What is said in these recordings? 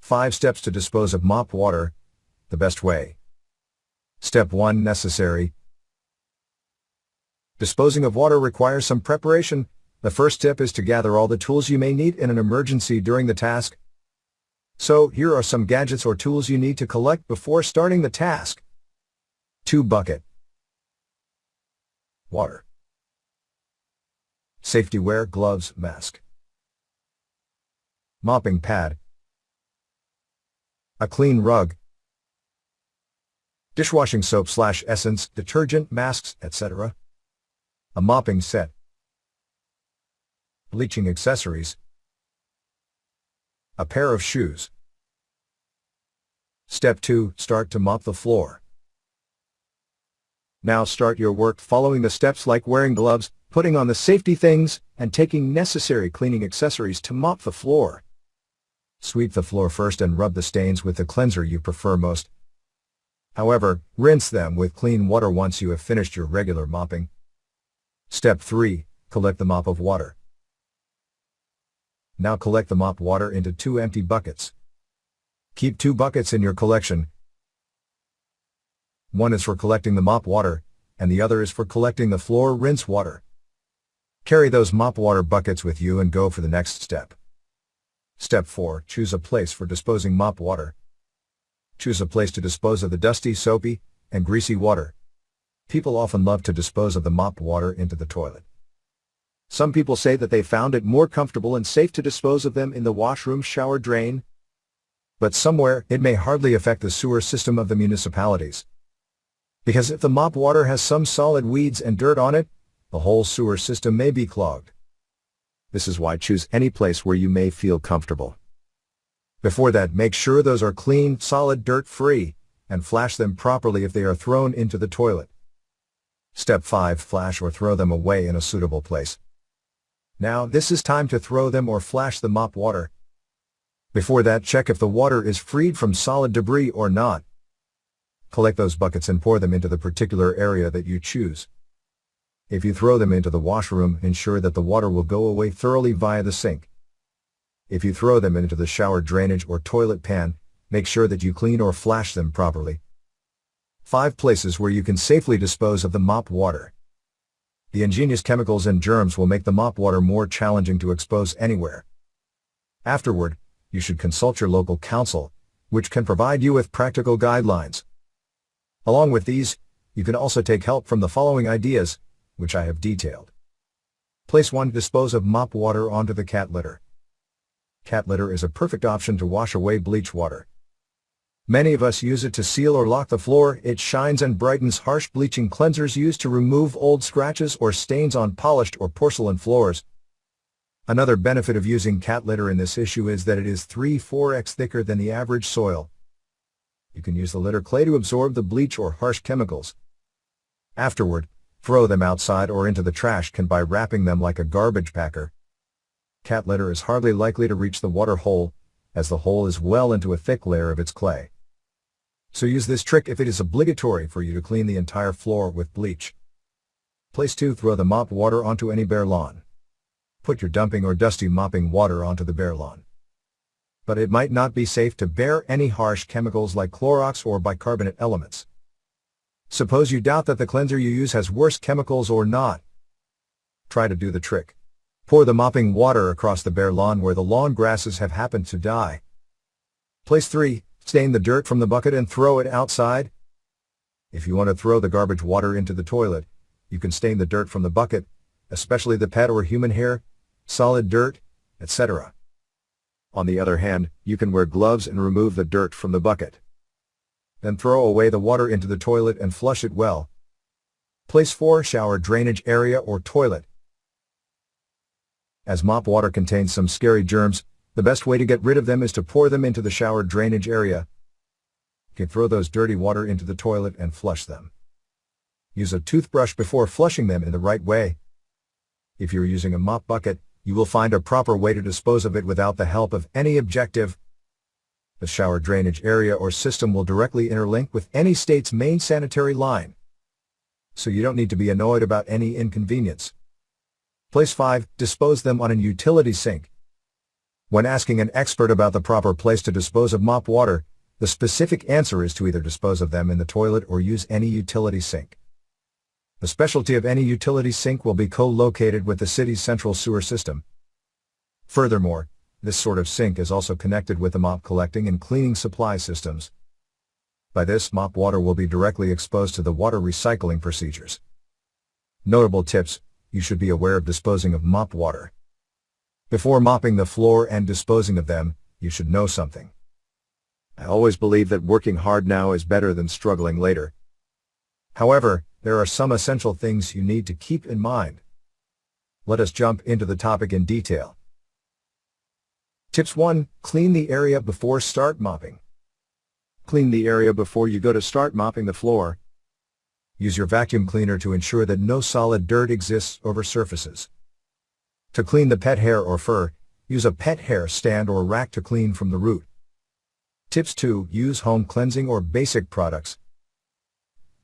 5 steps to dispose of mop water, the best way. Step 1. Necessary. Disposing of water requires some preparation. The first step is to gather all the tools you may need in an emergency during the task. So, here are some gadgets or tools you need to collect before starting the task. 2 bucket. Water. Safety wear, gloves, mask. Mopping pad. A clean rug. Dishwashing soap/essence, detergent, masks, etc. A mopping set. Bleaching accessories. A pair of shoes. Step 2. Start to mop the floor. Now start your work following the steps like wearing gloves, putting on the safety things, and taking necessary cleaning accessories to mop the floor. Sweep the floor first and rub the stains with the cleanser you prefer most. However, rinse them with clean water once you have finished your regular mopping. Step 3. Collect the mop of water. Now collect the mop water into 2 empty buckets. Keep 2 buckets in your collection. One is for collecting the mop water, and the other is for collecting the floor rinse water. Carry those mop water buckets with you and go for the next step. Step 4. Choose a place for disposing mop water. Choose a place to dispose of the dusty, soapy, and greasy water. People often love to dispose of the mop water into the toilet. Some people say that they found it more comfortable and safe to dispose of them in the washroom shower drain. But somewhere, it may hardly affect the sewer system of the municipalities. Because if the mop water has some solid weeds and dirt on it, the whole sewer system may be clogged. This is why choose any place where you may feel comfortable. Before that, make sure those are clean, solid, dirt-free, and flash them properly if they are thrown into the toilet. Step 5. Flash or throw them away in a suitable place. Now, this is time to throw them or flash the mop water. Before that, check if the water is freed from solid debris or not. Collect those buckets and pour them into the particular area that you choose. If you throw them into the washroom, ensure that the water will go away thoroughly via the sink. If you throw them into the shower drainage or toilet pan, make sure that you clean or flash them properly. 5 places where you can safely dispose of the mop water. The ingenious chemicals and germs will make the mop water more challenging to expose anywhere. Afterward, you should consult your local council, which can provide you with practical guidelines. Along with these, you can also take help from the following ideas, which I have detailed. Place 1. Dispose of mop water onto the cat litter. Cat litter is a perfect option to wash away bleach water. Many of us use it to seal or lock the floor. It shines and brightens harsh bleaching cleansers used to remove old scratches or stains on polished or porcelain floors. Another benefit of using cat litter in this issue is that it is 3-4x thicker than the average soil. You can use the litter clay to absorb the bleach or harsh chemicals. Afterward, throw them outside or into the trash can by wrapping them like a garbage packer. Cat litter is hardly likely to reach the water hole, as the hole is well into a thick layer of its clay. So use this trick if it is obligatory for you to clean the entire floor with bleach. Place 2. Throw the mop water onto any bare lawn. Put your dumping or dusty mopping water onto the bare lawn. But it might not be safe to bear any harsh chemicals like Clorox or bicarbonate elements. Suppose you doubt that the cleanser you use has worse chemicals or not. Try to do the trick. Pour the mopping water across the bare lawn where the lawn grasses have happened to die. Place 3. Stain the dirt from the bucket and throw it outside. If you want to throw the garbage water into the toilet, you can stain the dirt from the bucket, especially the pet or human hair, solid dirt, etc. On the other hand, you can wear gloves and remove the dirt from the bucket. Then throw away the water into the toilet and flush it well. Place 4. Shower drainage area or toilet. As mop water contains some scary germs, the best way to get rid of them is to pour them into the shower drainage area. You can throw those dirty water into the toilet and flush them. Use a toothbrush before flushing them in the right way. If you're using a mop bucket, you will find a proper way to dispose of it without the help of any objective. The shower drainage area or system will directly interlink with any state's main sanitary line, so you don't need to be annoyed about any inconvenience. Place 5. Dispose them on an utility sink. When asking an expert about the proper place to dispose of mop water, the specific answer is to either dispose of them in the toilet or use any utility sink. The specialty of any utility sink will be co-located with the city's central sewer system. Furthermore, this sort of sink is also connected with the mop collecting and cleaning supply systems. By this, mop water will be directly exposed to the water recycling procedures. Notable tips: you should be aware of disposing of mop water. Before mopping the floor and disposing of them, you should know something. I always believe that working hard now is better than struggling later. However, there are some essential things you need to keep in mind. Let us jump into the topic in detail. Tips 1. Clean the area before start mopping. Clean the area before you go to start mopping the floor. Use your vacuum cleaner to ensure that no solid dirt exists over surfaces. To clean the pet hair or fur, use a pet hair stand or rack to clean from the root. Tips 2. Use home cleansing or basic products.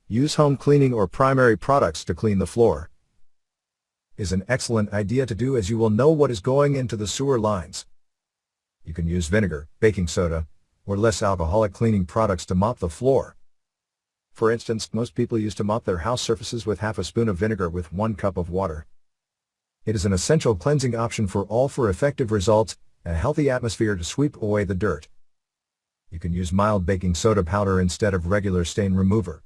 Use home cleaning or primary products to clean the floor. Is an excellent idea to do, as you will know what is going into the sewer lines. You can use vinegar, baking soda, or less alcoholic cleaning products to mop the floor. For instance, most people used to mop their house surfaces with half a spoon of vinegar with 1 cup of water. It is an essential cleansing option for effective results and a healthy atmosphere to sweep away the dirt. You can use mild baking soda powder instead of regular stain remover.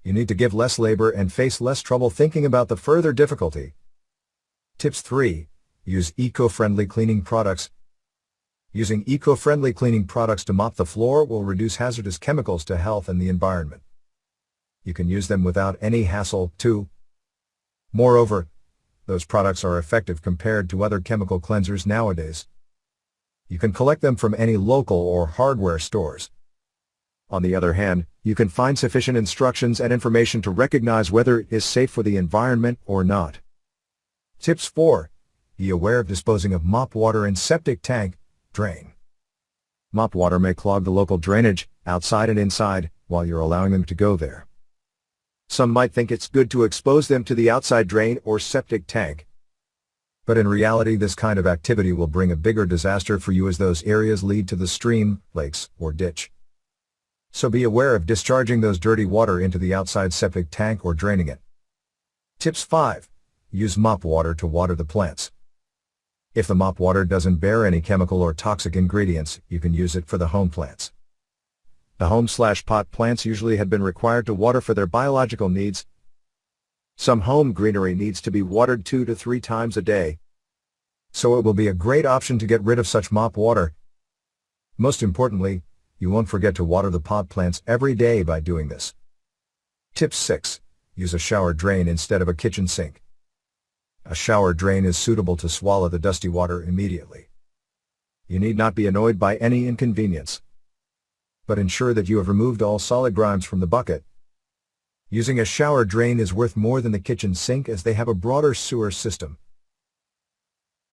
You need to give less labor and face less trouble thinking about the further difficulty. Tips 3. Use eco-friendly cleaning products. Using eco-friendly cleaning products to mop the floor will reduce hazardous chemicals to health and the environment. You can use them without any hassle, too. Moreover, those products are effective compared to other chemical cleansers nowadays. You can collect them from any local or hardware stores. On the other hand, you can find sufficient instructions and information to recognize whether it is safe for the environment or not. Tips 4. Be aware of disposing of mop water in septic tank, drain. Mop water may clog the local drainage, outside and inside, while you're allowing them to go there. Some might think it's good to expose them to the outside drain or septic tank. But in reality, this kind of activity will bring a bigger disaster for you, as those areas lead to the stream, lakes, or ditch. So be aware of discharging those dirty water into the outside septic tank or draining it. Tips 5. Use mop water to water the plants. If the mop water doesn't bear any chemical or toxic ingredients, you can use it for the home plants. The home/pot plants usually have been required to water for their biological needs. Some home greenery needs to be watered 2 to 3 times a day. So it will be a great option to get rid of such mop water. Most importantly, you won't forget to water the pot plants every day by doing this. Tip 6. Use a shower drain instead of a kitchen sink. A shower drain is suitable to swallow the dusty water immediately. You need not be annoyed by any inconvenience, but ensure that you have removed all solid grimes from the bucket. Using a shower drain is worth more than the kitchen sink, as they have a broader sewer system.